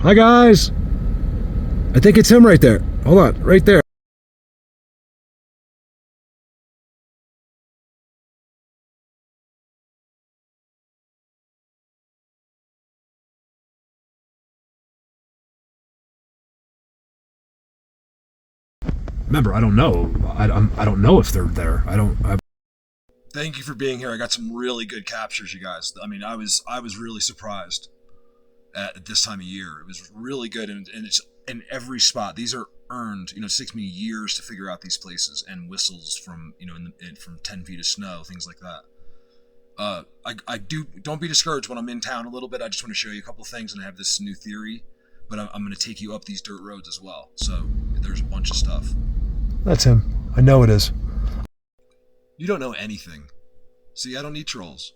Hi guys. I think it's him right there. Hold on, right there. Remember, I don't know. I don't know if they're there. Thank you for being here. I got some really good captures, you guys. I mean, I was really surprised at this time of year. It was really good, and it's in every spot. These are earned. You know, it takes me years to figure out these places and whistles from from 10 feet of snow, things like that. Don't be discouraged when I'm in town a little bit. I just want to show you a couple things, and I have this new theory, but I'm going to take you up these dirt roads as well. So there's a bunch of stuff. That's him. I know it is. You don't know anything. See, I don't need trolls.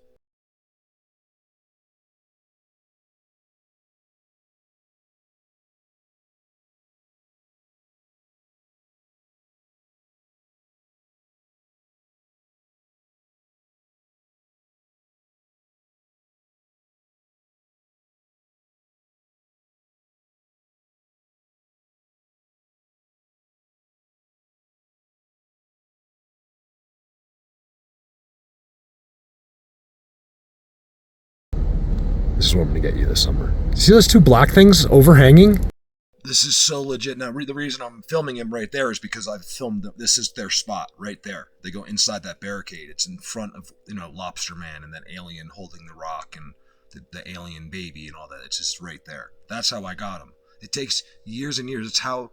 This is what I'm going to get you this summer. See those two black things overhanging? This is so legit. Now, the reason I'm filming him right there is because I've filmed them. This is their spot right there. They go inside that barricade. It's in front of, Lobster Man and that alien holding the rock and the alien baby and all that. It's just right there. That's how I got him. It takes years and years. It's how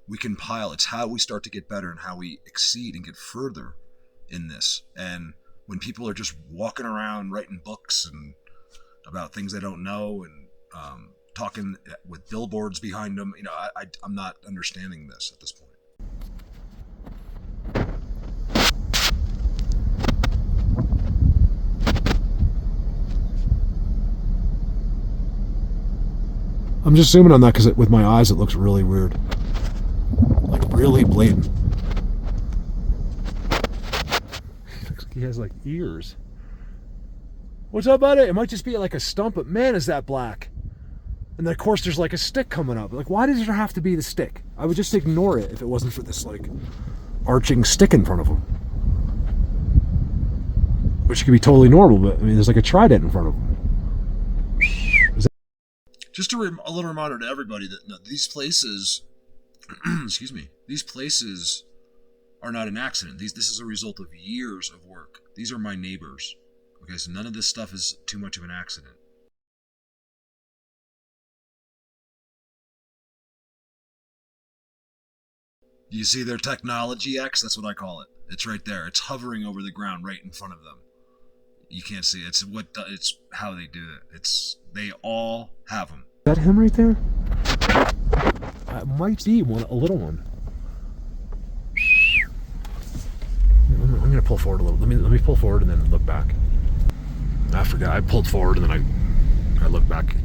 we compile. It's how we start to get better and how we exceed and get further in this. And when people are just walking around writing books and about things they don't know and talking with billboards behind them, I'm not understanding this at this point. I'm just zooming on that because with my eyes it looks really weird, like really blatant. He looks like he has like ears. What's up, buddy? It might just be like a stump, but man, is that black. And then, of course, there's like a stick coming up. Like, why does there have to be the stick? I would just ignore it if it wasn't for this, like, arching stick in front of him. Which could be totally normal, but, I mean, there's like a trident in front of him. Just a little reminder to everybody that these places, excuse me, these places are not an accident. This is a result of years of work. These are my neighbors. Okay, so none of this stuff is too much of an accident. Do you see their technology X? That's what I call it. It's right there. It's hovering over the ground right in front of them. You can't see it. It's how they do it. They all have them. Is that him right there? It might be a little one. I'm gonna pull forward a little. Let me pull forward and then look back. I forgot. I pulled forward and then I looked back.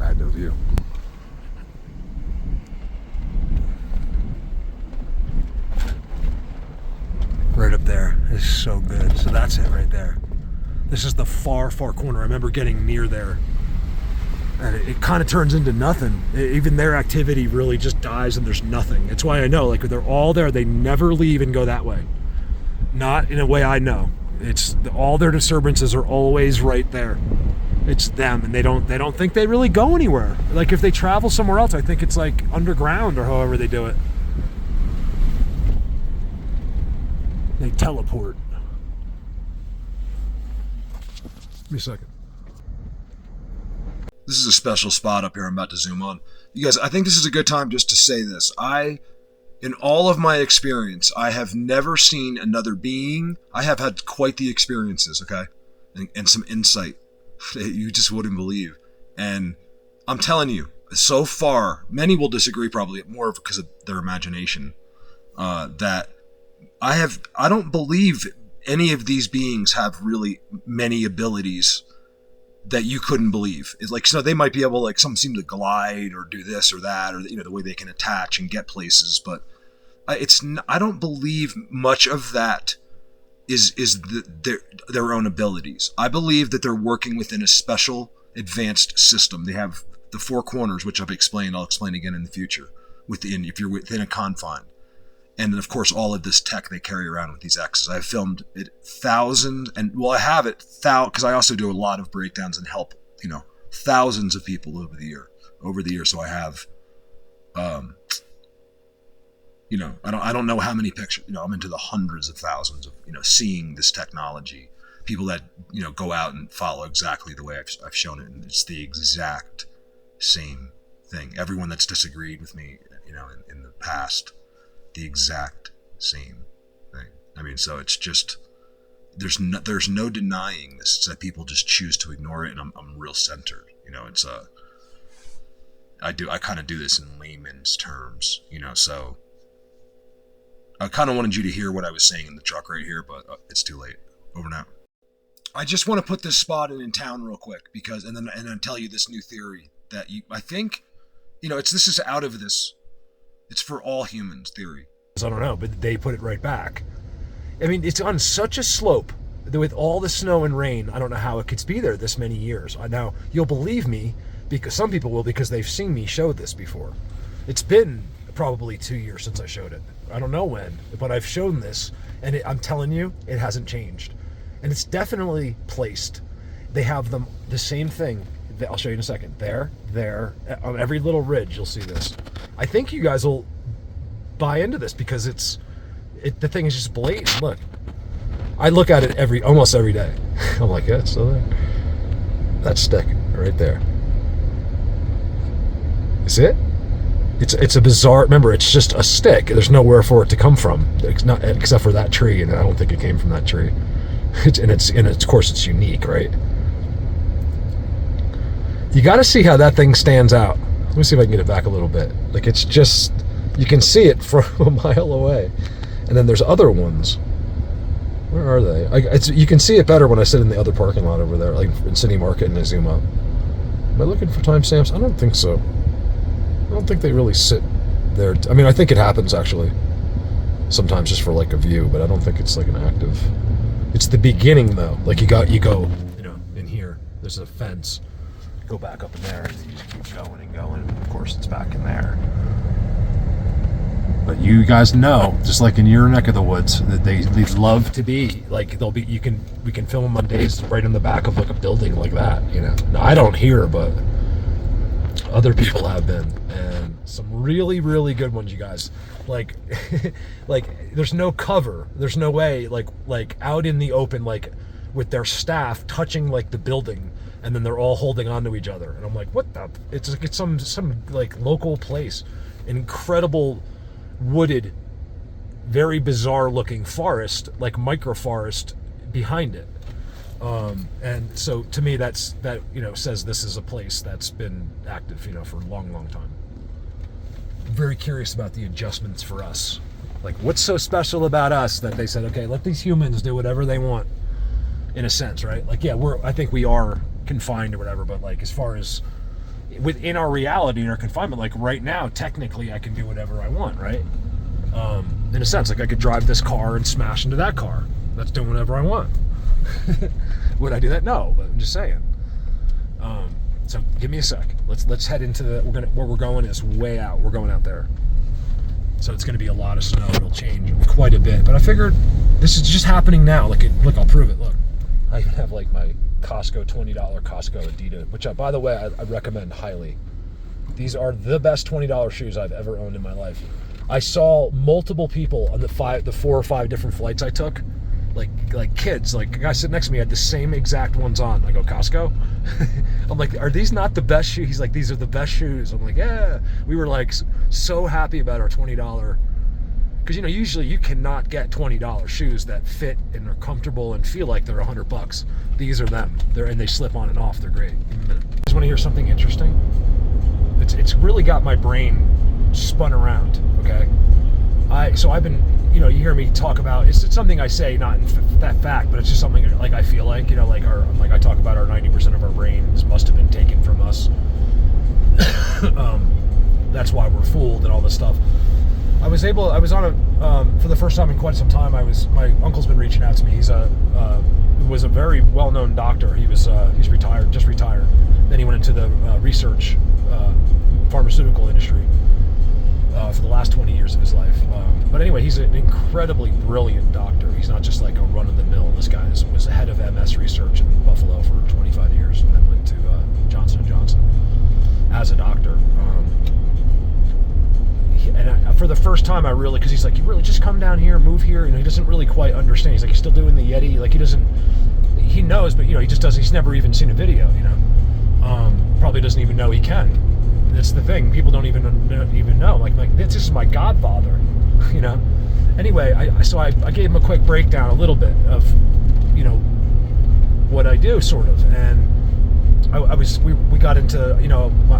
I had no view. Right up there is so good. So that's it right there. This is the far, far corner. I remember getting near there, and it kind of turns into nothing. Even their activity really just dies, and there's nothing. It's why I know, like, they're all there. They never leave and go that way. Not in a way I know. It's all their disturbances are always right there. It's them, and they don't think they really go anywhere. Like, if they travel somewhere else, I think it's like underground or however they do it. They teleport. Give me a second. This is a special spot up here I'm about to zoom on. You guys, I think this is a good time just to say this. In all of my experience, I have never seen another being. I have had quite the experiences, okay? And some insight that you just wouldn't believe. And I'm telling you, so far, many will disagree probably, more because of their imagination, that I don't believe any of these beings have really many abilities that you couldn't believe. It's like, so they might be able, like, some seem to glide or do this or that, or, the way they can attach and get places, but I don't believe much of that is their own abilities. I believe that they're working within a special advanced system. They have the four corners, which I'll explain again in the future, if you're within a confine. And then, of course, all of this tech they carry around with these X's. I've filmed it thousands, I have it because I also do a lot of breakdowns and help, thousands of people over the year. So I have, I don't know how many pictures, I'm into the hundreds of thousands of, seeing this technology. People that, go out and follow exactly the way I've shown it. And it's the exact same thing. Everyone that's disagreed with me, in the past, the exact same thing. I mean, so it's just, there's no denying this. It's that people just choose to ignore it, and I'm real centered. It's I kind of do this in layman's terms, so I kind of wanted you to hear what I was saying in the truck right here, but it's too late. Over now. I just want to put this spot in town real quick and then tell you this new theory that I think, this is out of this. It's for all humans theory. I don't know, but they put it right back. I mean, it's on such a slope that with all the snow and rain, I don't know how it could be there this many years. Now, you'll believe me, because some people will, because they've seen me show this before. It's been probably 2 years since I showed it. I don't know when, but I've shown this, and I'm telling you, it hasn't changed. And it's definitely placed. They have them, the same thing. I'll show you in a second. There, on every little ridge, you'll see this. I think you guys will buy into this because the thing is just blatant. Look, I look at it almost every day. I'm like, yeah, it's still there. That stick right there. You see it? It's a bizarre. Remember, it's just a stick. There's nowhere for it to come from, except for that tree, and I don't think it came from that tree. Of course, it's unique, right? You got to see how that thing stands out. Let me see if I can get it back a little bit. Like, it's just, you can see it from a mile away. And then there's other ones. Where are they? You can see it better when I sit in the other parking lot over there, like in City Market, and I zoom up. Am I looking for timestamps? I don't think so. I don't think they really sit there. I mean, I think it happens actually sometimes just for like a view, but I don't think it's like an active. It's the beginning though. Like you go, in here. There's a fence. Go back up in there, and you just keep going and going. And of course, it's back in there. But you guys know, just like in your neck of the woods, that they love to be like we can film them on days right in the back of like a building like that. Now, I don't hear, but other people have been, and some really, really good ones, you guys. Like, there's no cover. There's no way, like out in the open, like with their staff touching like the building, and then they're all holding on to each other. And I'm like, what the? It's some like local place, incredible wooded, very bizarre looking forest, like microforest behind it. And so to me, that says this is a place that's been active, for a long, long time. I'm very curious about the adjustments for us. Like, what's so special about us that they said, okay, let these humans do whatever they want, in a sense, right? Like, yeah, I think we are confined or whatever, but like, as far as within our reality and our confinement, like right now, technically I can do whatever I want, right? In a sense, like I could drive this car and smash into that car. That's doing whatever I want. Would I do that? No, but I'm just saying. So give me a sec. Let's head into where we're going is way out. We're going out there. So it's going to be a lot of snow. It'll change quite a bit. But I figured this is just happening now. Look, I'll prove it. Look, I even have like my Costco $20 Costco Adidas, which by the way, I recommend highly. These are the best $20 shoes I've ever owned in my life. I saw multiple people on the 4 or 5 different flights I took, like kids, like a guy sitting next to me had the same exact ones on. I go, Costco? I'm like, are these not the best shoes? He's like, these are the best shoes. I'm like, yeah. We were like so happy about our $20, because usually you cannot get $20 shoes that fit and are comfortable and feel like they're $100. These are them. They slip on and off. They're great. Just want to hear something interesting? It's really got my brain spun around. Okay, so I've been, you hear me talk about, it's something I say, not in that fact, but it's just something like I feel like, like I talk about our 90% of our brains must have been taken from us. That's why we're fooled and all this stuff. I was on for the first time in quite some time, my uncle's been reaching out to me. He's was a very well-known doctor. He's retired, just retired. Then he went into the research, pharmaceutical industry for the last 20 years of his life. But anyway, he's an incredibly brilliant doctor. He's not just like a run-of-the-mill. This guy was the head of MS research in Buffalo for 25 years and then went to Johnson & Johnson as a doctor. For the first time, I really, because he's like, you really just come down here, move here. He doesn't really quite understand. He's like, he's still doing the Yeti. Like, he knows, but, he just doesn't. He's never even seen a video, Probably doesn't even know he can. That's the thing. People don't even know. Like this is my godfather, Anyway, I gave him a quick breakdown, a little bit of, what I do, sort of, and we got into,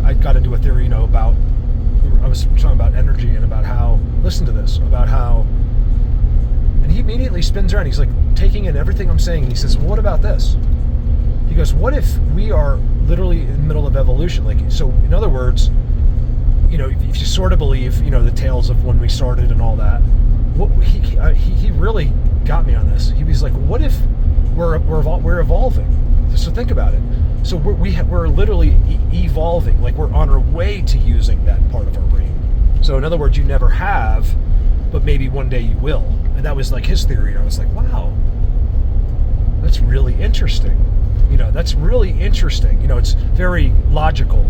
I got into a theory, about. I was talking about energy and about how, listen to this, about how, and he immediately spins around. He's like taking in everything I'm saying, and he says, well, what about this? He goes, what if we are literally in the middle of evolution? Like, so in other words, if you sort of believe, the tales of when we started and all that, he really got me on this. He was like, what if we're evolving? So think about it. So we're literally evolving, like we're on our way to using that part of our brain. So in other words, you never have, but maybe one day you will. And that was like his theory. And I was like, wow, that's really interesting. That's really interesting. It's very logical,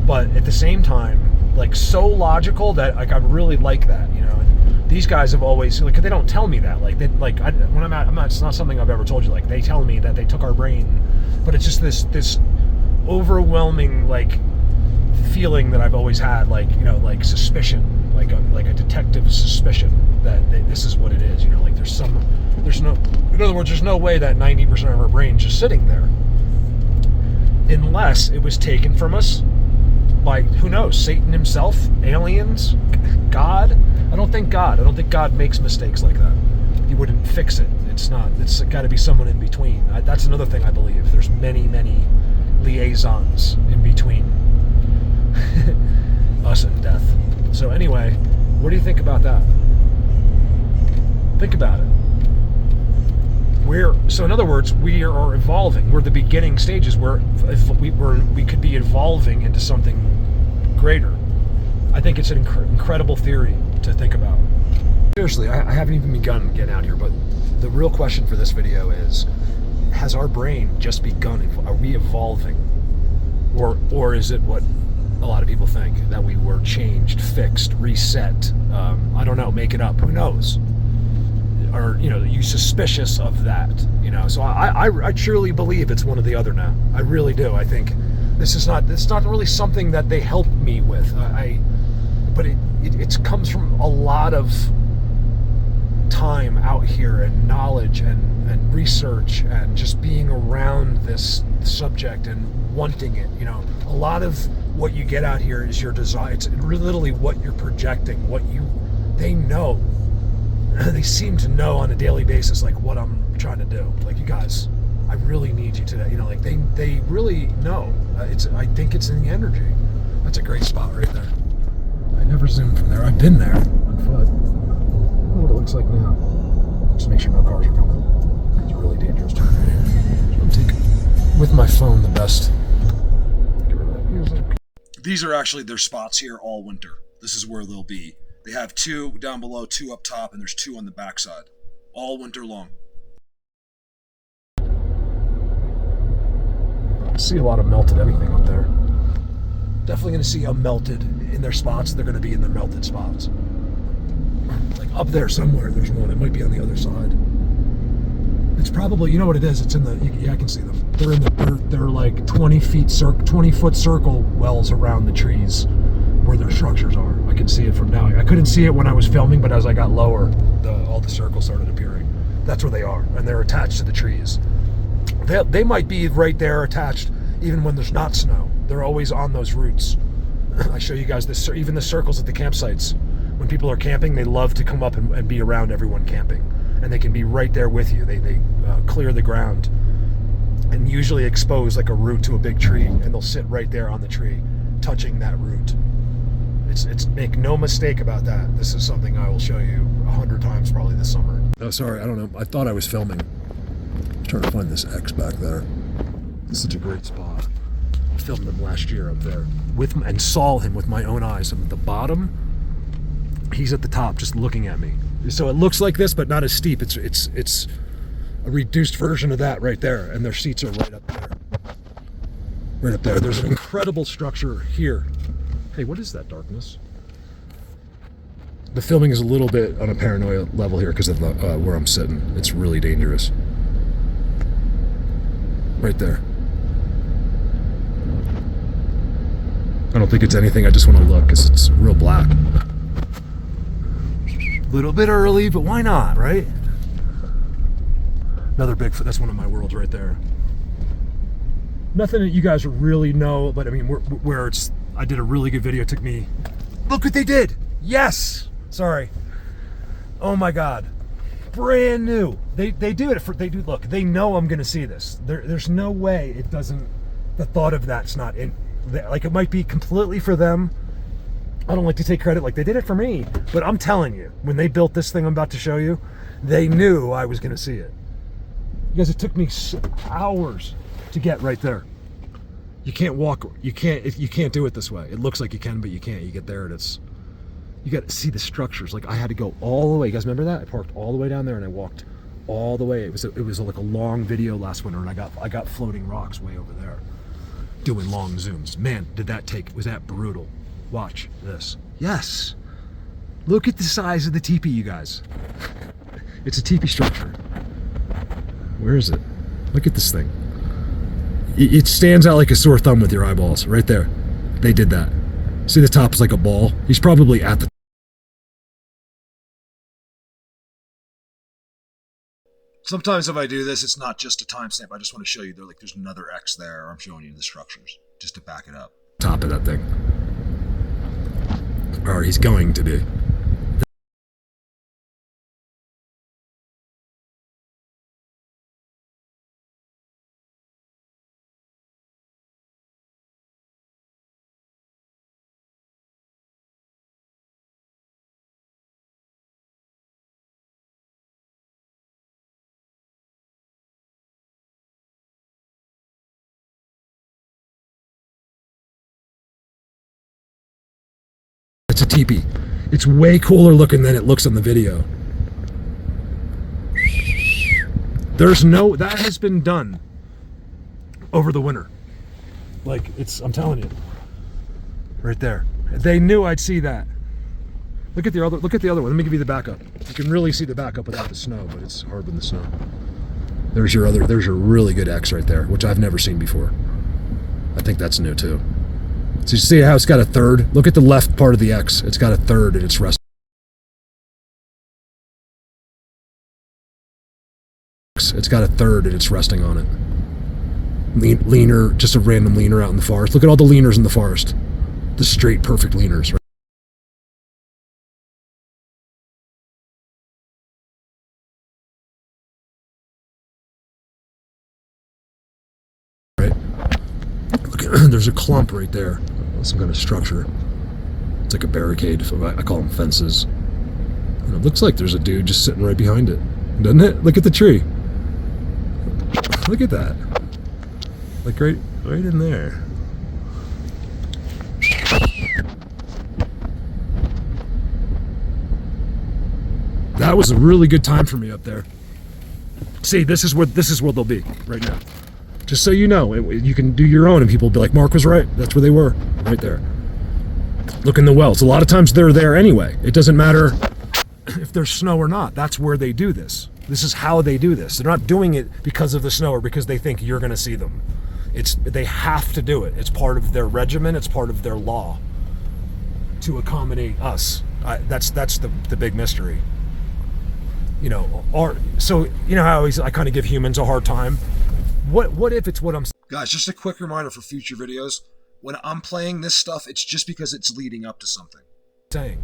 but at the same time, like so logical that like I really like that. And these guys have always like they don't tell me that. Like when I'm not. It's not something I've ever told you. Like they tell me that they took our brain. But it's just this overwhelming like feeling that I've always had, like like suspicion, like a detective suspicion that this is what it is. Like in other words, there's no way that 90% of our brain's just sitting there, unless it was taken from us by who knows, Satan himself, aliens, God. I don't think God makes mistakes like that. He wouldn't fix it. It's got to be someone in between. That's another thing I believe. There's many liaisons in between us and death. So anyway, what do you think about that? Think about it. So in other words, we are evolving. We're the beginning stages where we could be evolving into something greater. I think it's an incredible theory to think about. Seriously, I haven't even begun getting out here, but the real question for this video is, has our brain just begun? Are we evolving? Or is it what a lot of people think, that we were changed, fixed, reset? I don't know, make it up, who knows? Or, are you suspicious of that? So I truly believe it's one or the other now. I really do. I think it's not really something that they help me with. But it comes from a lot of time out here and knowledge and research and just being around this subject and wanting it. A lot of what you get out here is your desire. It's literally what you're projecting, they know. They seem to know on a daily basis, like what I'm trying to do. Like, you guys, I really need you today. Like they really know. I think it's in the energy. That's a great spot right there. I never zoomed from there. I've been there on foot. I wonder what it looks like now. Just make sure no cars are coming. It's a really dangerous turn right here. So I'm taking with my phone the best. Get rid of that music. These are actually their spots here all winter. This is where they'll be. They have 2 down below, 2 up top, and there's 2 on the backside, all winter long. I see a lot of melted anything up there. Definitely going to see a melted in their spots. They're going to be in their melted spots. Like up there somewhere, there's one. It might be on the other side. It's probably, you know what it is? It's in the, yeah, I can see them. They're like 20 foot circle wells around the trees where their structures are. I can see it from now. I couldn't see it when I was filming, but as I got lower, all the circles started appearing. That's where they are, and they're attached to the trees. They might be right there attached even when there's not snow. They're always on those routes. I show you guys this, even the circles at the campsites. When people are camping, they love to come up and be around everyone camping, and they can be right there with you. They clear the ground and usually expose like a root to a big tree, and they'll sit right there on the tree, touching that root. It's make no mistake about that. This is something I will show you 100 times probably this summer. Oh, sorry, I don't know. I thought I was filming. I'm trying to find this X back there. This is such a great spot. Filmed them last year up there and saw him with my own eyes. I'm at the bottom. He's at the top, just looking at me. So it looks like this, but not as steep. It's a reduced version of that right there, and their seats are right up there. Right up there. There's an incredible structure here. Hey, what is that darkness? The filming is a little bit on a paranoia level here because of the, where I'm sitting. It's really dangerous. Right there. I don't think it's anything. I just want to look because it's real black. A little bit early, but why not, right? Another Bigfoot. That's one of my worlds right there. Nothing that you guys really know, but I mean, where it's. I did a really good video. It took me. Look what they did. Yes. Sorry. Oh my God. Brand new. They do it for. They do. Look. They know I'm gonna see this. There's no way it doesn't. The thought of that's not in. Like, it might be completely for them. I don't like to take credit like they did it for me, but I'm telling you, when they built this thing I'm about to show you, they knew I was going to see it. Because it took me hours to get right there. You can't walk, you can't do it this way. It looks like you can, but you can't. You get there and it's, you got to see the structures. Like, I had to go all the way. You guys remember that? I parked all the way down there and I walked all the way. It was like a long video last winter, and I got floating rocks way over there. Doing long zooms. Man, was that brutal. Watch this. Yes. Look at the size of the teepee, you guys. It's a teepee structure. Where is it? Look at this thing. It stands out like a sore thumb with your eyeballs. Right there. They did that. See, the top is like a ball. He's probably at the. Sometimes if I do this, it's not just a timestamp. I just want to show you there's another X there. I'm showing you the structures just to back it up. Top of that thing. Or he's going to be. It's a teepee. It's way cooler looking than it looks on the video. That has been done over the winter. Like, I'm telling you. Right there. They knew I'd see that. Look at the other one. Let me give you the backup. You can really see the backup without the snow, but it's hard with the snow. There's your really good X right there, which I've never seen before. I think that's new too. So you see how it's got a third? Look at the left part of the X. It's got a third and it's resting. It's got a third and it's resting on it. Leaner, just a random leaner out in the forest. Look at all the leaners in the forest. The straight, perfect leaners. Right? Look at, there's a clump right there. Some kind of structure. It's like a barricade. I call them fences. And it looks like there's a dude just sitting right behind it, doesn't it? Look at the tree. Look at that. Like right in there. That was a really good time for me up there. See, this is where they'll be right now. Just so you know, you can do your own, and people will be like, Mark was right. That's where they were, right there. Look in the wells. A lot of times they're there anyway. It doesn't matter if there's snow or not. That's where they do this. This is how they do this. They're not doing it because of the snow or because they think you're going to see them. They have to do it. It's part of their regimen. It's part of their law to accommodate us. That's the big mystery. You know, so you know how I kind of give humans a hard time. What if it's what I'm saying? Guys, just a quick reminder for future videos. When I'm playing this stuff, it's just because it's leading up to something.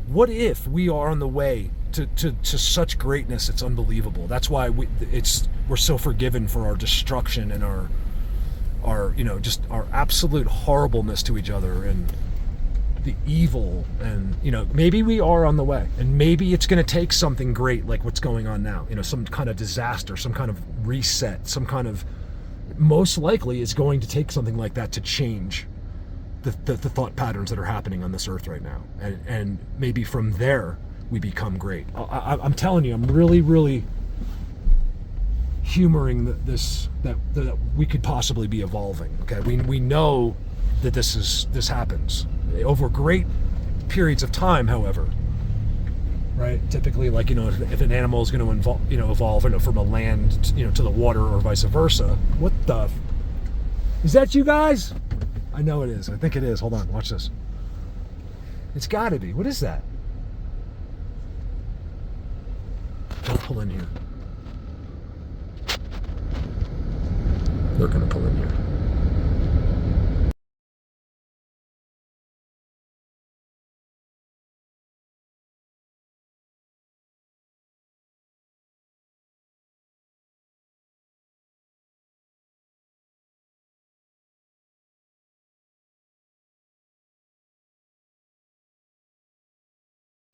What if we are on the way to such greatness? It's unbelievable. That's why we're so forgiven for our destruction and our just our absolute horribleness to each other and the evil. And maybe we are on the way, and maybe it's going to take something great like what's going on now. Some kind of disaster, some kind of reset, some kind of most likely it's going to take something like that to change the thought patterns that are happening on this earth right now. And maybe from there we become great. I'm telling you, I'm really humoring that we could possibly be evolving. Okay, we know that this happens over great periods of time. However, right, typically, like, if an animal is going to evolve from a land to the water or vice versa. What the is that, you guys? I know it is. I think it is. Hold on, watch this. It's got to be. What is that? Don't pull in here. They're going to pull in here.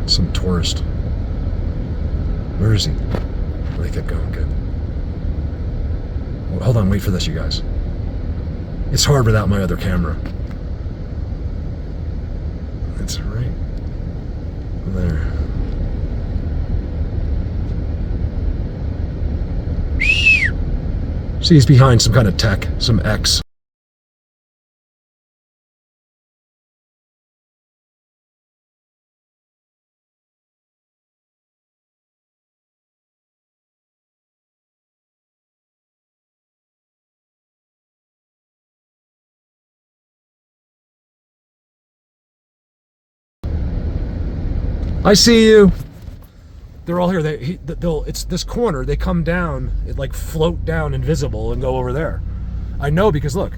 Some tourist. Where is he? Oh, they kept going. Good. Well, hold on, wait for this, you guys. It's hard without my other camera. That's right there. See, he's behind some kind of tech, some X. I see you. They're all here. It's this corner. They come down, it like float down invisible and go over there. I know because look,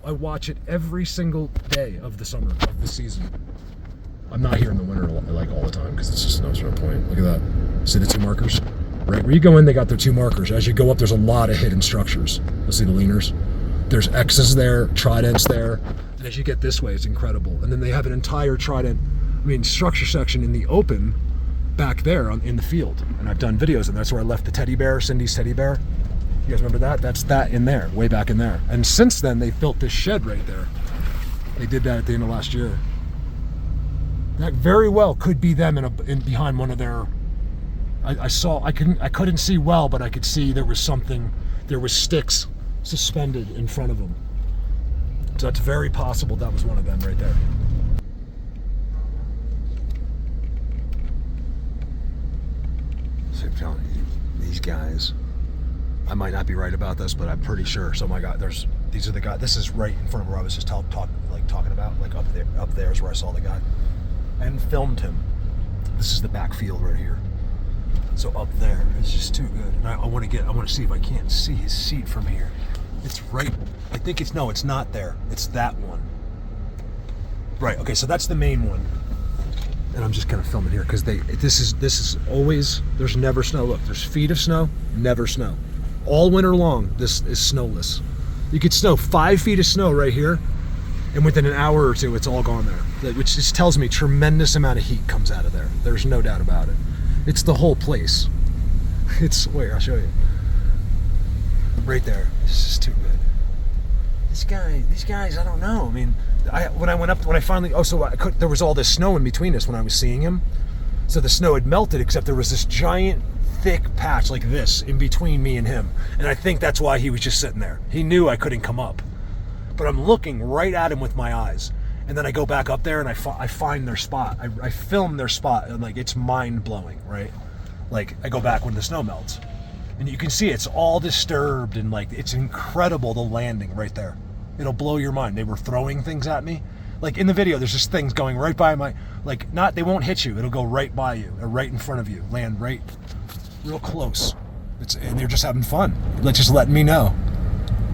I watch it every single day of the summer, of the season. I'm not here in the winter like all the time because it's just no sort of point. Look at that. See the two markers? Right where you go in, they got their two markers. As you go up, there's a lot of hidden structures. You'll see the leaners. There's X's there, tridents there, and as you get this way, it's incredible. And then they have an entire trident. Structure section in the open back there in the field, and I've done videos, and that's where I left the teddy bear, Cindy's teddy bear. You guys remember that? That's that in there, way back in there. And since then, they built this shed right there. They did that at the end of last year. That very well could be them in behind one of their. I couldn't see well, but I could see there was something. There was sticks suspended in front of them. So it's very possible that was one of them right there. So I'm telling you, these guys, I might not be right about this, but I'm pretty sure. So my God, these are the guys. This is right in front of where I was just talking about, like up there is where I saw the guy and filmed him. This is the back field right here. So up there, it's just too good. And I want to see if I can't see his seat from here. It's right. I think it's not there. It's that one. Right. Okay. So that's the main one. And I'm just kind of filming here because this is always, there's never snow. Look, there's feet of snow, never snow. All winter long, this is snowless. You could snow 5 feet of snow right here, and within an hour or two, it's all gone there. Which just tells me tremendous amount of heat comes out of there. There's no doubt about it. It's the whole place. Wait, I'll show you. Right there. This is too good. These guys, I don't know. I mean, there was all this snow in between us when I was seeing him. So the snow had melted, except there was this giant, thick patch like this in between me and him. And I think that's why he was just sitting there. He knew I couldn't come up. But I'm looking right at him with my eyes. And then I go back up there and I find their spot. I film their spot, and like, it's mind-blowing, right? Like, I go back when the snow melts. And you can see it's all disturbed, and like, it's incredible, the landing right there. It'll blow your mind. They were throwing things at me. Like in the video, there's just things going right by they won't hit you. It'll go right by you or right in front of you. Land right real close. And they're just having fun. Just letting me know.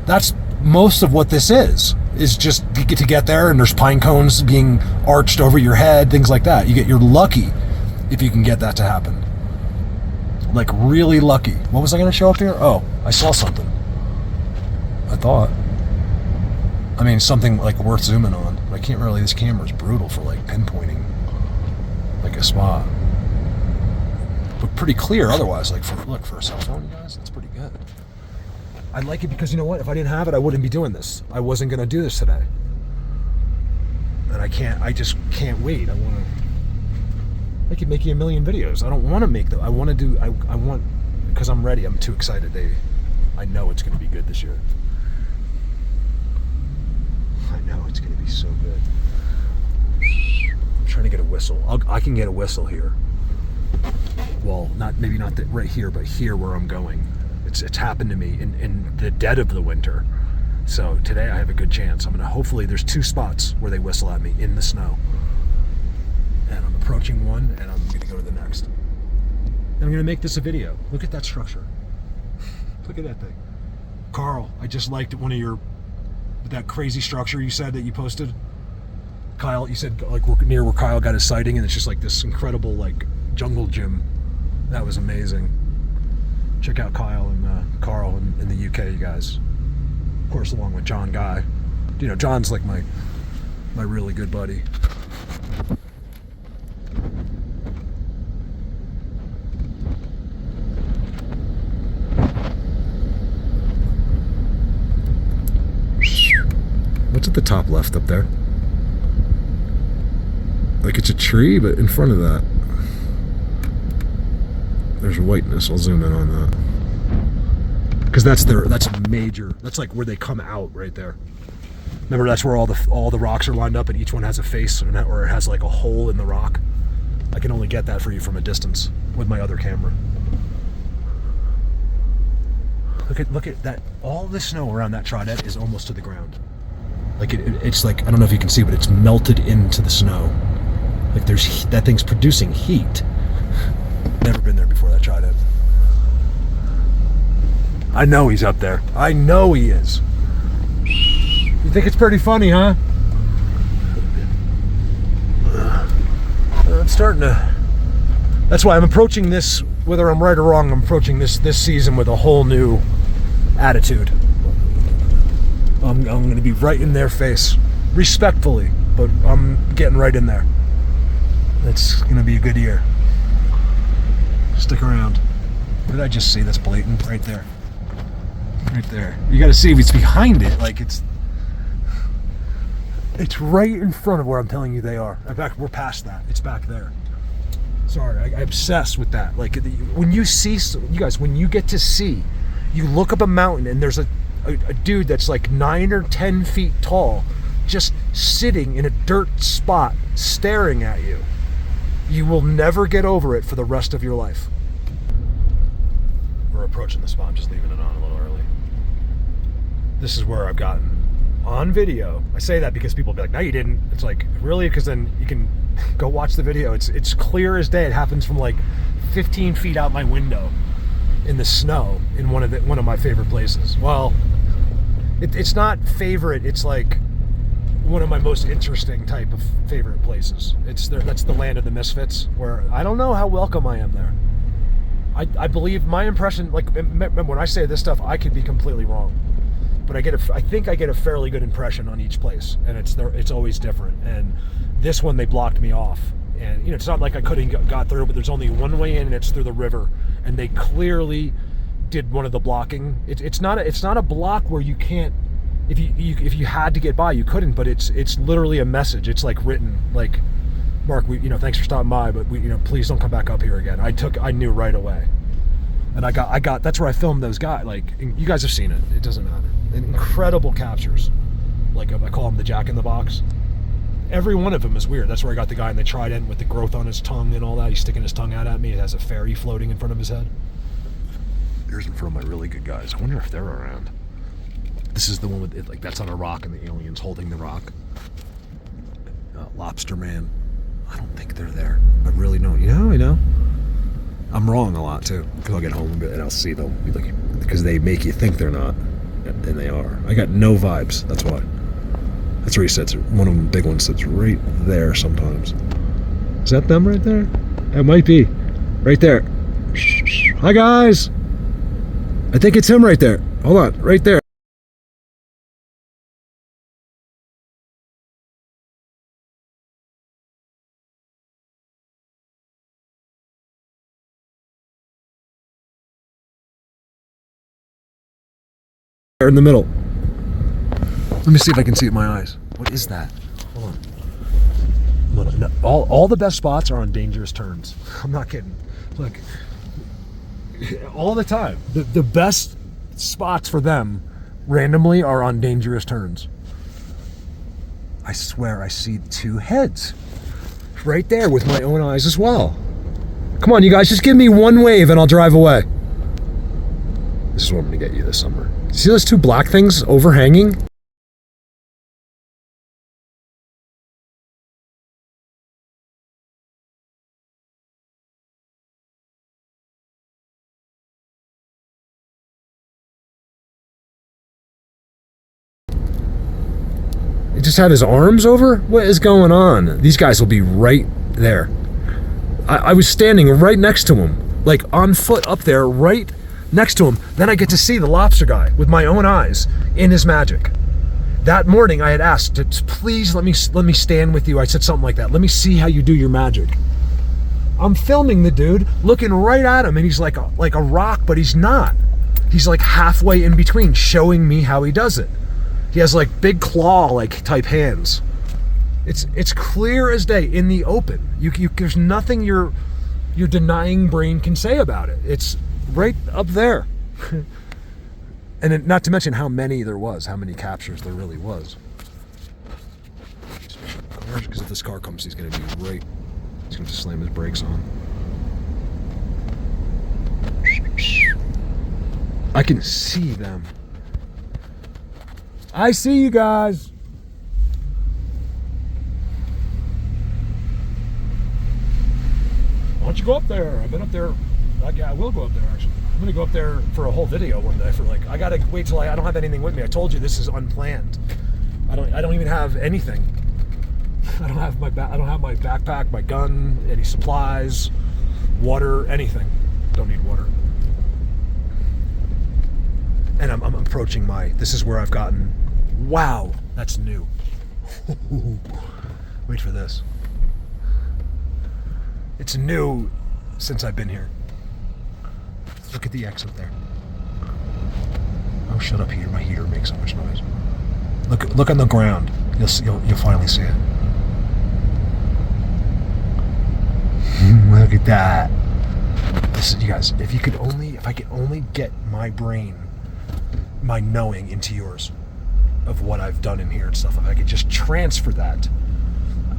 That's most of what this is just you get there, and there's pine cones being arched over your head, things like that. You're lucky if you can get that to happen. Like really lucky. What was I going to show up here? Oh, I saw something. I thought. I mean, something like worth zooming on. But I can't really, this camera's brutal for like pinpointing like a spot. But pretty clear otherwise, like for a cell phone, you guys, that's pretty good. I like it because you know what? If I didn't have it, I wouldn't be doing this. I wasn't going to do this today. And I just can't wait. I could make you a million videos. I don't want to make them. I want to do, I want, because I'm ready. I'm too excited. I know it's going to be good this year. I know it's going to be so good. I'm trying to get a whistle. I can get a whistle here. Well, maybe not right here, but here where I'm going. It's happened to me in the dead of the winter. So today I have a good chance. Hopefully there's 2 spots where they whistle at me in the snow. And I'm approaching one and I'm gonna go to the next. And I'm gonna make this a video. Look at that structure. Look at that thing. Carl, I just liked that crazy structure you said that you posted. Kyle, you said like we're near where Kyle got his sighting and it's just like this incredible like jungle gym. That was amazing. Check out Kyle and Carl in the UK, you guys. Of course, along with John Guy. You know, John's like my really good buddy. What's at the top left up there? Like it's a tree, but in front of that, there's whiteness. I'll zoom in on that. Because that's major. That's like where they come out right there. Remember, that's where all the rocks are lined up, and each one has a face, or it has like a hole in the rock. I can only get that for you from a distance with my other camera. Look at that. All the snow around that Trident is almost to the ground. Like it's like, I don't know if you can see, but it's melted into the snow. Like that thing's producing heat. Never been there before, that Trident. I know he's up there. I know he is. You think it's pretty funny, huh? I'm starting to... That's why I'm approaching this, whether I'm right or wrong, I'm approaching this season with a whole new attitude. I'm going to be right in their face. Respectfully, but I'm getting right in there. It's going to be a good year. Stick around. What did I just see? That's blatant right there. Right there. You got to see if it's behind it. Like it's right in front of where I'm telling you they are. In fact, we're past that. It's back there. Sorry, I obsess with that. Like when you see, you guys, when you get to see, you look up a mountain and there's a dude that's like 9 or 10 feet tall, just sitting in a dirt spot, staring at you. You will never get over it for the rest of your life. We're approaching the spot. I'm just leaving it on a little early. This is where I've gotten on video. I say that because people will be like, no, you didn't. It's like, really? Because then you can go watch the video. It's clear as day. It happens from like 15 feet out my window in the snow in one of my favorite places. Well, it's not favorite. It's like one of my most interesting type of favorite places. That's the land of the misfits, where I don't know how welcome I am there. I believe my impression, like when I say this stuff, I could be completely wrong, but I think I get a fairly good impression on each place, and it's always different. And this one, they blocked me off, and it's not like I couldn't got through, but there's only one way in, and it's through the river, and they clearly did one of the blocking. It's not a block where you can't, if you had to get by, you couldn't, but it's literally a message. It's like written, like, Mark, thanks for stopping by, but please don't come back up here again. I knew right away, and I got. That's where I filmed those guys. Like, you guys have seen it. It doesn't matter. Incredible captures. Like, I call them the Jack in the Box. Every one of them is weird. That's where I got the guy in the Trident with the growth on his tongue and all that. He's sticking his tongue out at me. It has a fairy floating in front of his head. Here's one from my really good guys. I wonder if they're around. This is the one with it, like, that's on a rock and the alien's holding the rock. Lobster Man. I don't think they're there. I really don't. I know. I'm wrong a lot too. Because I'll get home and I'll see them. Because they make you think they're not, and they are. I got no vibes. That's why. That's where he sits. One of them big ones sits right there sometimes. Is that them right there? It might be. Right there. Hi guys. I think it's him right there. Hold on. Right there. in the middle. Let me see if I can see it with my eyes. What is that? Hold on. No, all the best spots are on dangerous turns. I'm not kidding. Look, all the time. The best spots for them randomly are on dangerous turns. I swear I see two heads right there with my own eyes as well. Come on, you guys, just give me one wave and I'll drive away. This is what I'm gonna get you this summer. See those two black things overhanging? He just had his arms over? What is going on? These guys will be right there. I was standing right next to him, like on foot up there, right next to him. Then I get to see the lobster guy with my own eyes in his magic. That morning I had asked to please let me stand with you. I said something like that. Let me see how you do your magic. I'm filming the dude, looking right at him, and he's like a rock, but he's not. He's like halfway in between, showing me how he does it. He has like big claw like type hands. It's clear as day in the open. There's nothing your denying brain can say about it. It's right up there. And not to mention how many there was, how many captures there really was. Because if this car comes, he's going to be right. He's going to slam his brakes on. I can see them. I see you guys. Why don't you go up there? I've been up there. I will go up there actually. I'm gonna go up there for a whole video one day. For like, I gotta wait till I don't have anything with me. I told you this is unplanned. I don't even have anything. I don't have my backpack, my gun, any supplies, water, anything. Don't need water. And I'm approaching this is where I've gotten, wow, that's new. Wait for this. It's new since I've been here. Look at the X up there. Oh, shut up, heater. My heater makes so much noise. Look on the ground. You'll finally see it. Look at that. Listen, you guys, if I could only get my brain, my knowing into yours of what I've done in here and stuff, if I could just transfer that,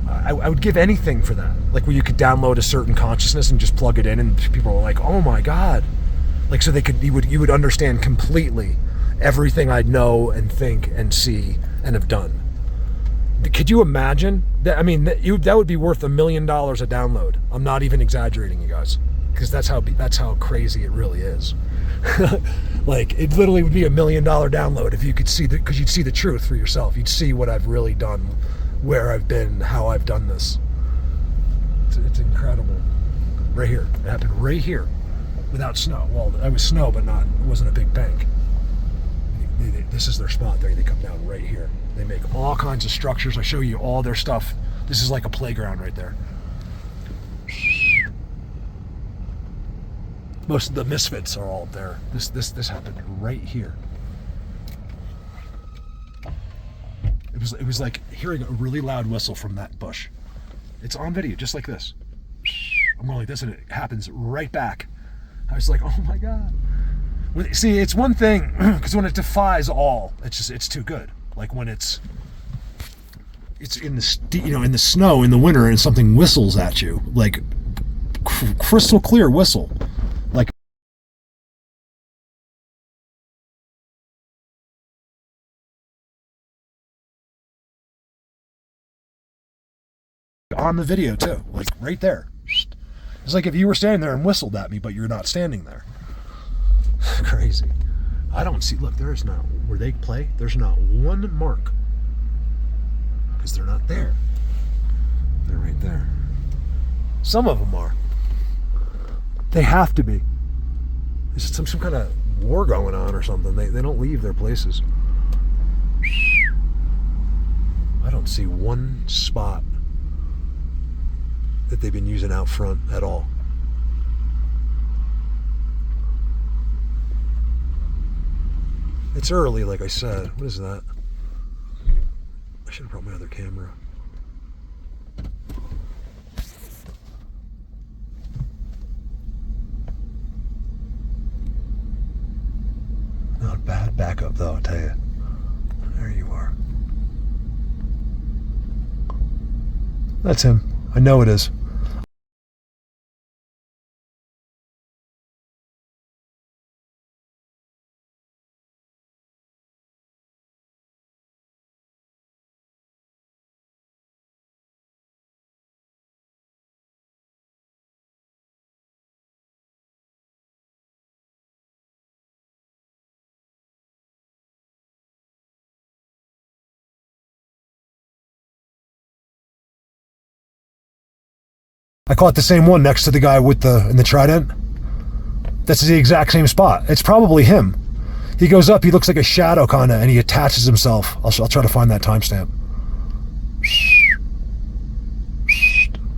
I would give anything for that. Like where you could download a certain consciousness and just plug it in, and people are like, "Oh my God!" Like so you would understand completely everything I know and think and see and have done. Could you imagine that? I mean, that would be worth $1 million a download. I'm not even exaggerating, you guys, because that's how crazy it really is. Like it literally would be $1 million download if you could see because you'd see the truth for yourself. You'd see what I've really done, where I've been, how I've done this. It's incredible. Right here. It happened right here without snow. Well, I was snow, but it wasn't a big bank. This is their spot there. They come down right here. They make all kinds of structures. I show you all their stuff. This is like a playground right there. Most of the misfits are all up there. This happened right here. It was like hearing a really loud whistle from that bush. It's on video, just like this. I'm going like this, and it happens right back. I was like, oh my God. See, it's one thing because when it defies all, it's too good. Like when it's in the snow in the winter, and something whistles at you, like crystal clear whistle. Like on the video too, like right there. It's like if you were standing there and whistled at me, but you're not standing there. Crazy. I don't see, look, there's not, where they play, there's not one mark. Because they're not there. They're right there. Some of them are. They have to be. There's some kind of war going on or something. They don't leave their places. I don't see one spot that they've been using out front at all. It's early, like I said. What is that? I should have brought my other camera. Not bad backup though, I'll tell you. There you are. That's him. I know it is. I caught the same one next to the guy with in the trident. That's the exact same spot. It's probably him. He goes up, he looks like a shadow kinda, and he attaches himself. I'll try to find that timestamp.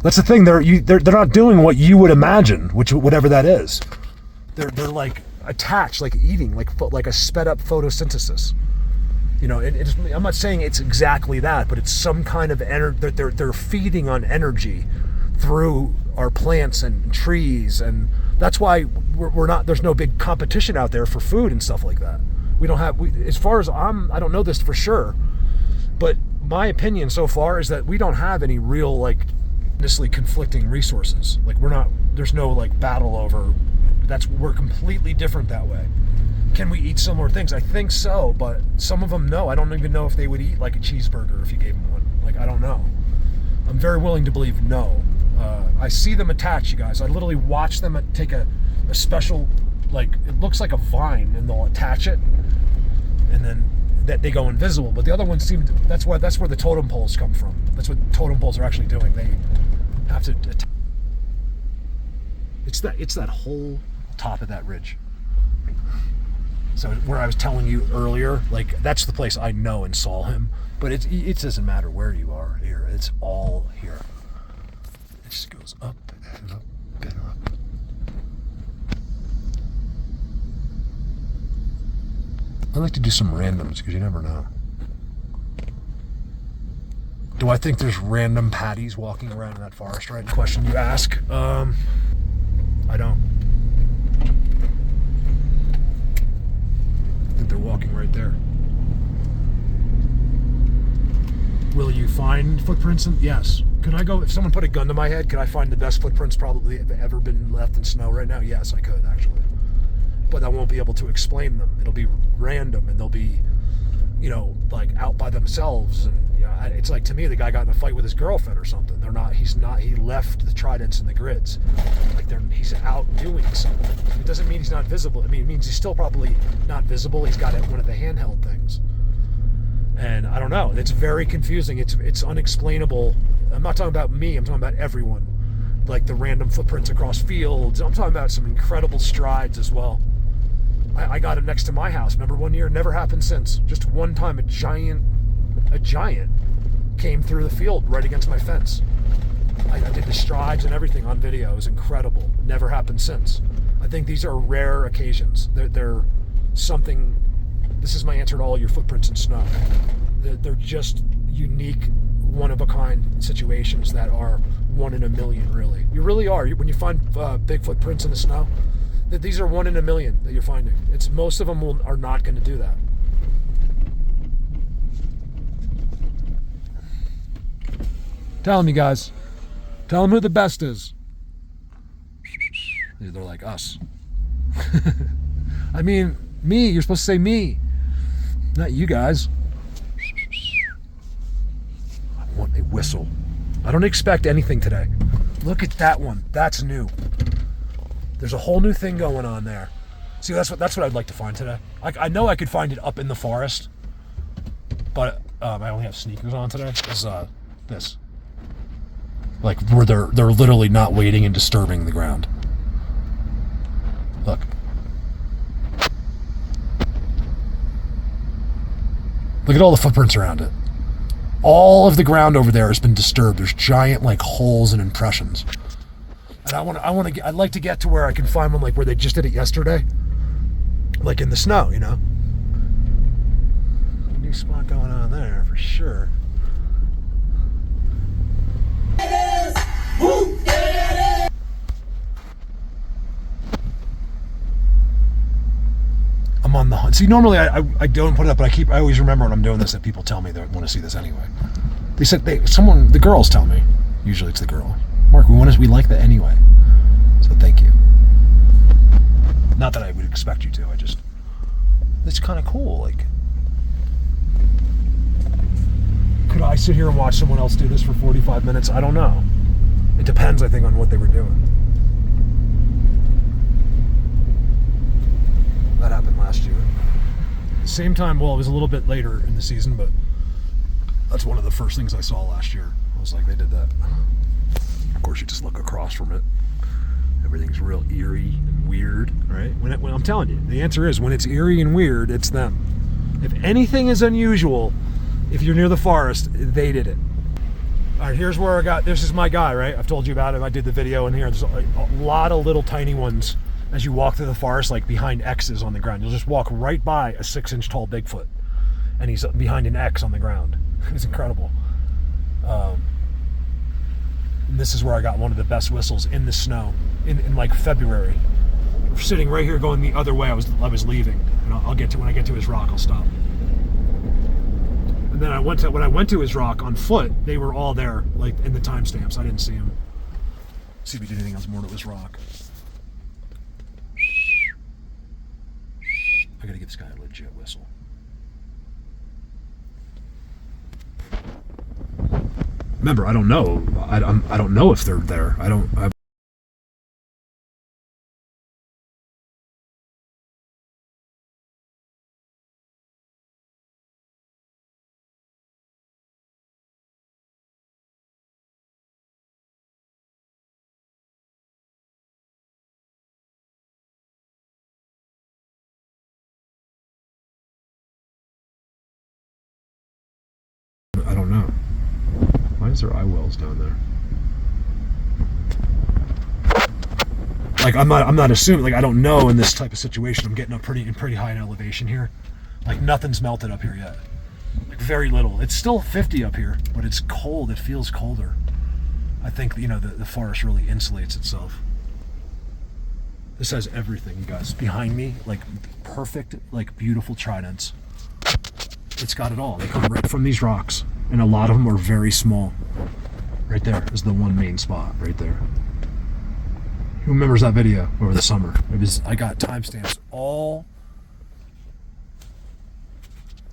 That's the thing, they're not doing what you would imagine, whatever that is. They're like attached, like eating, like a sped up photosynthesis. You know, I'm not saying it's exactly that, but it's some kind of energy. They're feeding on energy through our plants and trees, and that's why we're not. There's no big competition out there for food and stuff like that. We don't have. As far as I don't know this for sure, but my opinion so far is that we don't have any real like necessarily conflicting resources. Like there's no like battle over. We're completely different that way. Can we eat similar things? I think so, but some of them no. I don't even know if they would eat like a cheeseburger if you gave them one. Like I don't know. I'm very willing to believe no. I see them attach, you guys. I literally watch them take a special, like, it looks like a vine, and they'll attach it, and then that they go invisible. But the other ones seem to, that's where the totem poles come from. That's what totem poles are actually doing. They have to attach. It's that whole top of that ridge. So where I was telling you earlier, like, that's the place I know and saw him. But it doesn't matter where you are here. It's all here. It just goes up and up and up. I like to do some randoms because you never know. Do I think there's random patties walking around in that forest, right? Question you ask. I don't. I think they're walking right there. Will you find footprints? Yes. Could I go, if someone put a gun to my head, could I find the best footprints probably have ever been left in snow right now? Yes, I could actually. But I won't be able to explain them. It'll be random, and they'll be, you know, like out by themselves. And you know, it's like, to me, the guy got in a fight with his girlfriend or something. He left the tridents and the grids. Like he's out doing something. It doesn't mean he's not visible. I mean, it means he's still probably not visible. He's got one of the handheld things. And I don't know. It's very confusing. It's unexplainable. I'm not talking about me. I'm talking about everyone. Like the random footprints across fields. I'm talking about some incredible strides as well. I got it next to my house. Remember one year? Never happened since. Just one time, a giant came through the field right against my fence. I did the strides and everything on video. It was incredible. Never happened since. I think these are rare occasions. They're something. This is my answer to all your footprints in snow. They're just unique, one-of-a-kind situations that are one in a million, really. You really are. When you find big footprints in the snow, these are one in a million that you're finding. Most of them are not going to do that. Tell them, you guys. Tell them who the best is. They're like us. I mean, me. You're supposed to say me. Not you guys. I want a whistle. I don't expect anything today. Look at that one. That's new. There's a whole new thing going on there. See, that's what I'd like to find today. I know I could find it up in the forest, but I only have sneakers on today. Is this. Like where they're literally not waiting and disturbing the ground. Look. Look at all the footprints around it. All of the ground over there has been disturbed. There's giant like holes and impressions. And I'd like to get to where I can find one like where they just did it yesterday. Like in the snow, you know? spot going on there for sure. I'm on the hunt. See, normally I don't put it up, but I always remember when I'm doing this that people tell me they want to see this anyway. They said the girls tell me. Usually it's the girl. Mark, we like that anyway. So thank you. Not that I would expect you to. It's kind of cool. Like, could I sit here and watch someone else do this for 45 minutes? I don't know. It depends, I think, on what they were doing. That happened last year. Same time, well, it was a little bit later in the season, but that's one of the first things I saw last year. I was like, they did that. Of course, you just look across from it. Everything's real eerie and weird, right? When I'm telling you, the answer is when it's eerie and weird, it's them. If anything is unusual, if you're near the forest, they did it. All right, here's where this is my guy, right? I've told you about him. I did the video in here. There's a lot of little tiny ones as you walk through the forest, like behind X's on the ground. You'll just walk right by a 6-inch tall Bigfoot, and he's behind an X on the ground. It's incredible. And this is where I got one of the best whistles in the snow in like February. We're sitting right here going the other way. I was leaving, and I'll get to when I get to his rock, I'll stop. And then when I went to his rock on foot, they were all there, like in the timestamps. I didn't see him. See if he did anything else more to his rock. I gotta give this guy a legit whistle. Remember, I don't know. I don't know if they're there. I don't know. Why is there eye wells down there? Like I'm not assuming. Like I don't know in this type of situation. I'm getting up pretty high in elevation here. Like nothing's melted up here yet. Like very little. It's still 50 up here, but it's cold. It feels colder. I think the forest really insulates itself. This has everything, you guys. Behind me, like perfect, like beautiful tridents. It's got it all. They come right from these rocks, and a lot of them are very small. Right there is the one main spot, right there. Who remembers that video over the summer? I got timestamps all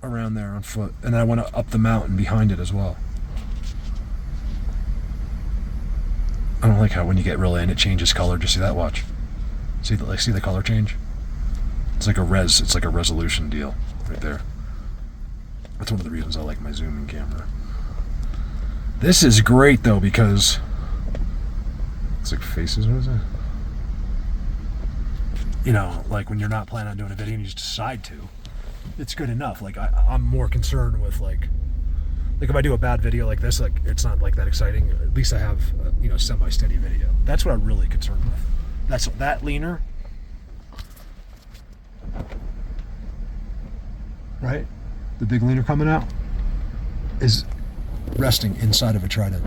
around there on foot, and then I went up the mountain behind it as well. I don't like how when you get really in, it changes color. Just see that? Watch. See the color change? It's like a resolution deal right there. That's one of the reasons I like my zoom-in camera. This is great though because it's like faces. What is it? Like when you're not planning on doing a video and you just decide to, it's good enough. Like I'm more concerned with like if I do a bad video like this, like it's not like that exciting. At least I have semi-steady video. That's what I'm really concerned with. That's that leaner, right? The big leaner coming out is resting inside of a trident.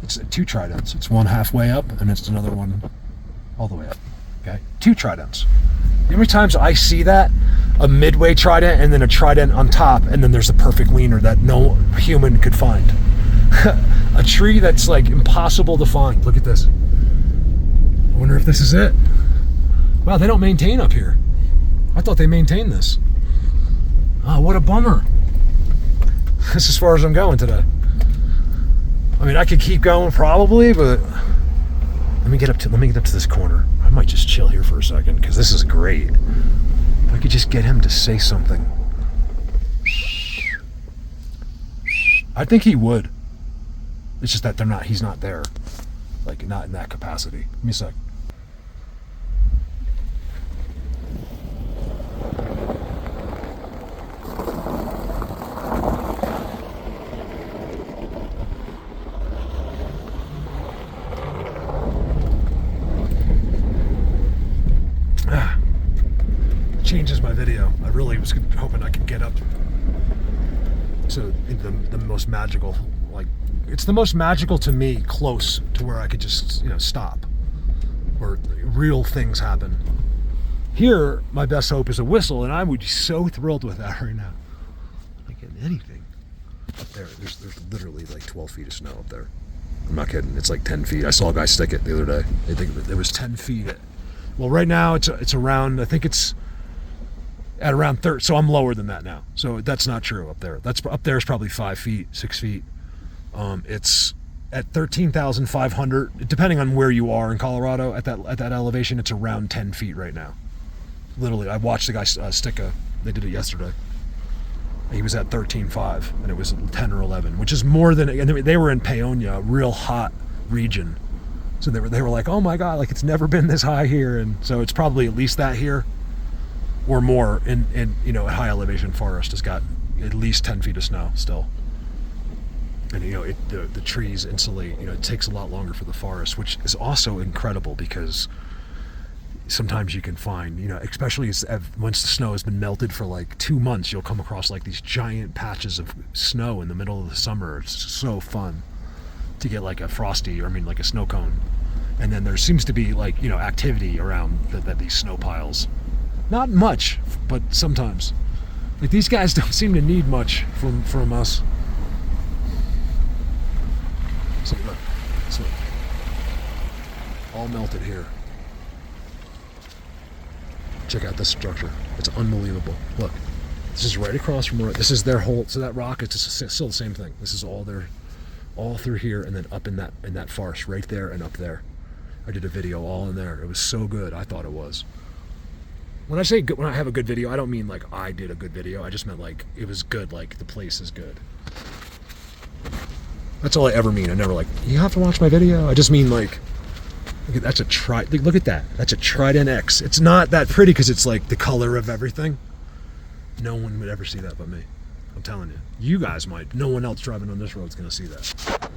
It's 2 tridents. It's one halfway up and it's another one all the way up. Okay, 2 tridents. How many times I see that? A midway trident and then a trident on top, and then there's a perfect leaner that no human could find. A tree that's like impossible to find. Look at this. I wonder if this is it. Wow, they don't maintain up here. I thought they maintained this. Oh, what a bummer. This is as far as I'm going today. I mean, I could keep going probably, but let me get up to this corner. I might just chill here for a second because this is great. If I could just get him to say something. I think he would. It's just that he's not there. Like not in that capacity. Give me a sec. Changes my video. I really was hoping I could get up So the most magical, like, it's the most magical to me, close to where I could just, stop, where real things happen. Here, my best hope is a whistle, and I would be so thrilled with that right now. Not getting anything. Up there, there's literally like 12 feet of snow up there. I'm not kidding. It's like 10 feet. I saw a guy stick it the other day. I think there was 10 feet. Well, right now it's around, I think it's at around 30. So I'm lower than that now. So that's not true up there. Up there is probably 5 feet, 6 feet. It's at 13,500, depending on where you are in Colorado. At that elevation, it's around 10 feet right now. Literally, I watched the guy stick they did it yesterday. He was at 13.5, and it was 10 or 11, which is more than, and they were in Paonia, a real hot region. So they were like, oh my God, like it's never been this high here. And so it's probably at least that here or more in a high elevation forest has got at least 10 feet of snow still. And the trees insulate, it takes a lot longer for the forest, which is also incredible because sometimes you can find, especially once the snow has been melted for like 2 months, you'll come across like these giant patches of snow in the middle of the summer. It's so fun to get like a like a snow cone. And then there seems to be like, activity around these snow piles. Not much, but sometimes. Like these guys don't seem to need much from us. So look, all melted here. Check out this structure. It's unbelievable. Look, this is right across from where, this is their whole, so that rock, it's still the same thing. This is all through here and then up in that forest right there and up there. I did a video all in there. It was so good. I thought it was. When I say good, when I have a good video, I don't mean like I did a good video. I just meant like it was good, like the place is good. That's all I ever mean. I never like, you have to watch my video. I just mean like, look at that. That's a Teepee and X. It's not that pretty because it's like the color of everything. No one would ever see that but me. I'm telling you. You guys might. No one else driving on this road is going to see that.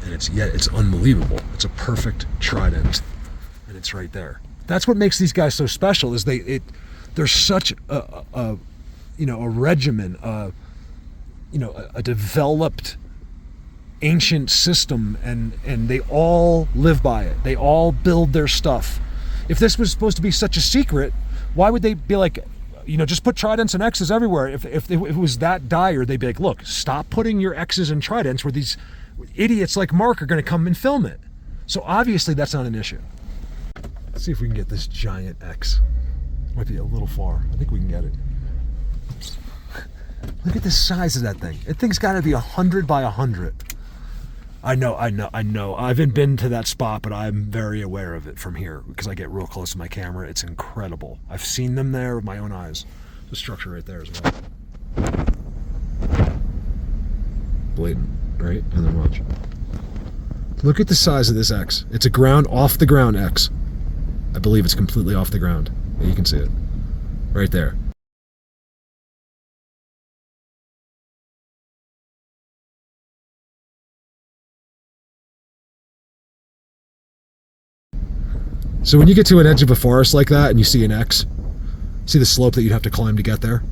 And it's unbelievable. It's a perfect trident. And it's right there. That's what makes these guys so special is they're such a regimen, a developed ancient system, and they all live by it. They all build their stuff. If this was supposed to be such a secret, why would they be like, just put tridents and X's everywhere? If it was that dire, they'd be like, look, stop putting your X's and tridents where these idiots like Mark are going to come and film it. So obviously that's not an issue. Let's see if we can get this giant X. Might be a little far. I think we can get it. Look at the size of that thing. That thing's got to be 100 by 100. I know. I haven't been to that spot, but I'm very aware of it from here because I get real close to my camera. It's incredible. I've seen them there with my own eyes. The structure right there as well. Blatant, right? And then watch. Look at the size of this X. It's a off the ground X. I believe it's completely off the ground. Yeah, you can see it. Right there. So when you get to an edge of a forest like that and you see an X, see the slope that you'd have to climb to get there?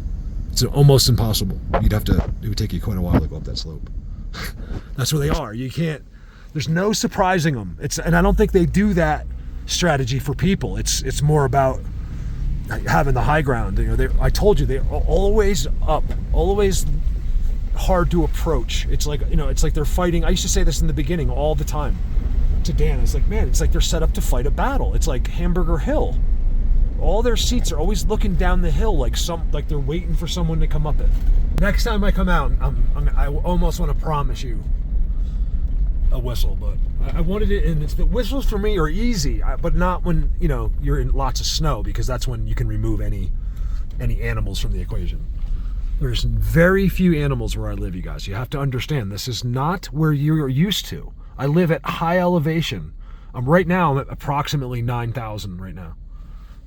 It's almost impossible. It would take you quite a while to go up that slope. That's where they are. You can't, there's no surprising them. And I don't think they do that strategy for people. It's more about having the high ground. I told you, they're always up, always hard to approach. It's like, it's like they're fighting. I used to say this in the beginning all the time to Dan. I was like, man, it's like they're set up to fight a battle. It's like Hamburger Hill. All their seats are always looking down the hill like they're waiting for someone to come up it. Next time I come out, I almost want to promise you a whistle, but I wanted it, and the whistles for me are easy, but not when you're in lots of snow, because that's when you can remove any animals from the equation. There's very few animals where I live, you guys. You have to understand, this is not where you're used to. I live at high elevation. I'm at approximately 9,000 right now.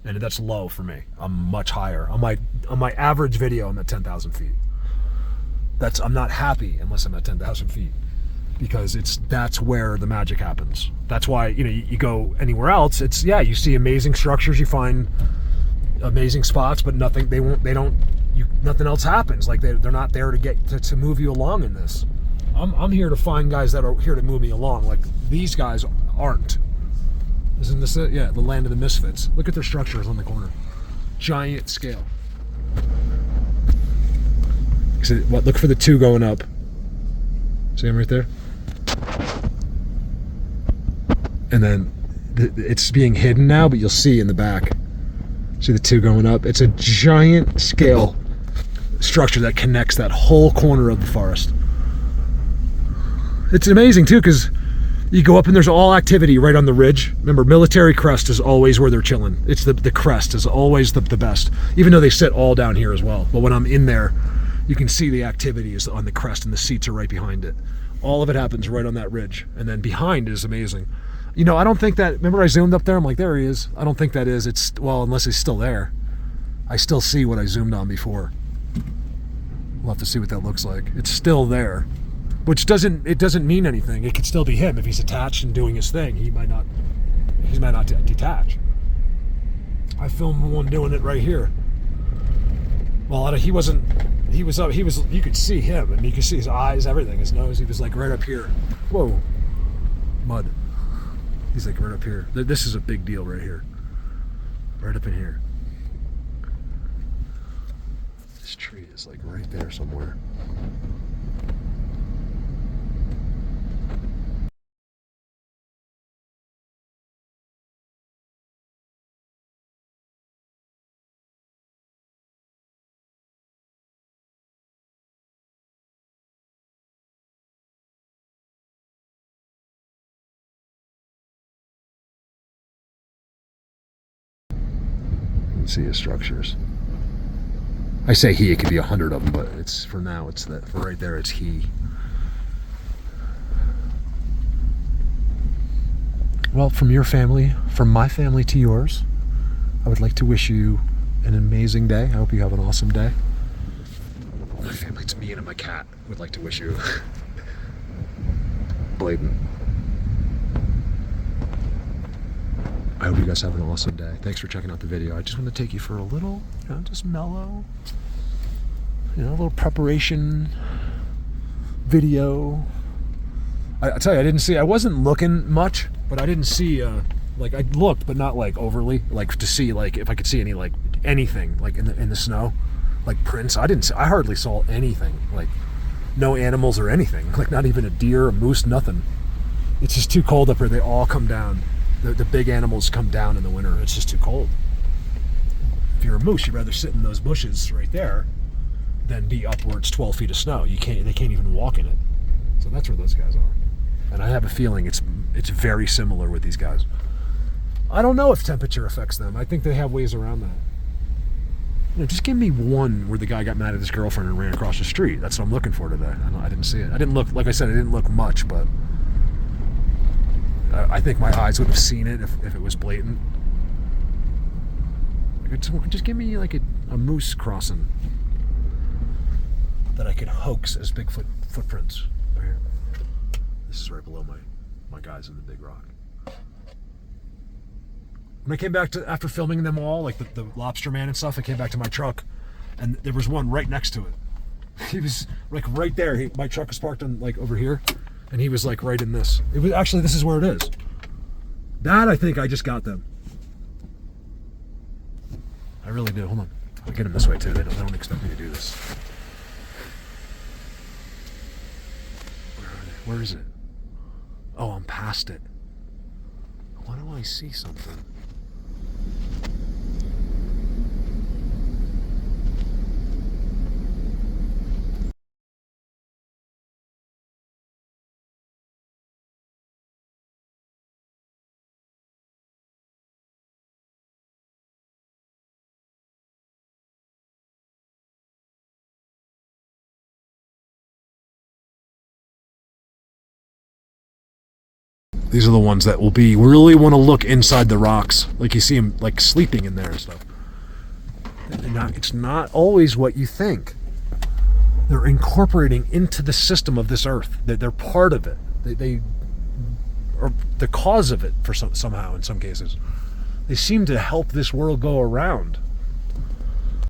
And that's low for me. I'm much higher. On my average video, I'm at 10,000 feet. I'm not happy unless I'm at 10,000 feet. Because that's where the magic happens. That's why, you go anywhere else, you see amazing structures, you find amazing spots, but nothing, nothing else happens. Like they're not there to get to move you along in this. I'm here to find guys that are here to move me along. Like these guys aren't. Isn't this it? Yeah, the land of the misfits. Look at their structures on the corner. Giant scale. So, what? Look for the two going up. See them right there? And then it's being hidden now, but you'll see in the back. See the two going up? It's a giant scale structure that connects that whole corner of the forest. It's amazing too, because you go up and there's all activity right on the ridge. Remember, military crest is always where they're chilling. It's the crest is always the best, even though they sit all down here as well. But when I'm in there, you can see the activity is on the crest and the seats are right behind it. All of it happens right on that ridge. And then behind is amazing. You know, I don't think that, remember I zoomed up there? I'm like, there he is. I don't think that is. It's, well, unless he's still there. I still see what I zoomed on before. We'll have to see what that looks like. It's still there. Which doesn't mean anything. It could still be him if he's attached and doing his thing. He might not detach. I filmed one doing it right here. Well, he was up, you could see him, and you could see his eyes, everything, his nose. He was like right up here. Whoa, mud. He's like right up here. This is a big deal right here. Right up in here. This tree is like right there somewhere. See his structures. I say he, it could be 100 of them, but it's for now, it's that for right there, it's he. Well, from your family, from my family to yours, I would like to wish you an amazing day. I hope you have an awesome day. My family, it's me and my cat, would like to wish you blatant. I hope you guys have an awesome day. Thanks for checking out the video. I just want to take you for a little, just mellow, a little preparation video. I tell you, I wasn't looking much, but I didn't see, like I looked, but not like overly, like to see like if I could see any, like anything, like in the snow, like prints. I hardly saw anything, like no animals or anything, like not even a deer, a moose, nothing. It's just too cold up here. They all come down. The big animals come down in the winter. It's just too cold. If you're a moose, you'd rather sit in those bushes right there than be upwards 12 feet of snow. They can't even walk in it. So that's where those guys are. And I have a feeling it's very similar with these guys. I don't know if temperature affects them. I think they have ways around that. Just give me one where the guy got mad at his girlfriend and ran across the street. That's what I'm looking for today. I didn't see it. I didn't look, like I said, I didn't look much, but I think my eyes would have seen it if it was blatant. Just give me like a moose crossing that I could hoax as Bigfoot footprints. Right here. This is right below my guys in the big rock. When I came back after filming them all, like the lobster man and stuff, I came back to my truck, and there was one right next to it. He was like right there. My truck was parked on like over here. And he was like right in this. It was actually, this is where it is. That, I think I just got them. I really do. Hold on. I'll get them this way too. They don't expect me to do this. Where are they? Where is it? Oh, I'm past it. Why do I see something? These are the ones that will be, really want to look inside the rocks. Like you see them like sleeping in there and stuff. It's not always what you think. They're incorporating into the system of this earth. They're part of it. They are the cause of it for somehow in some cases. They seem to help this world go around.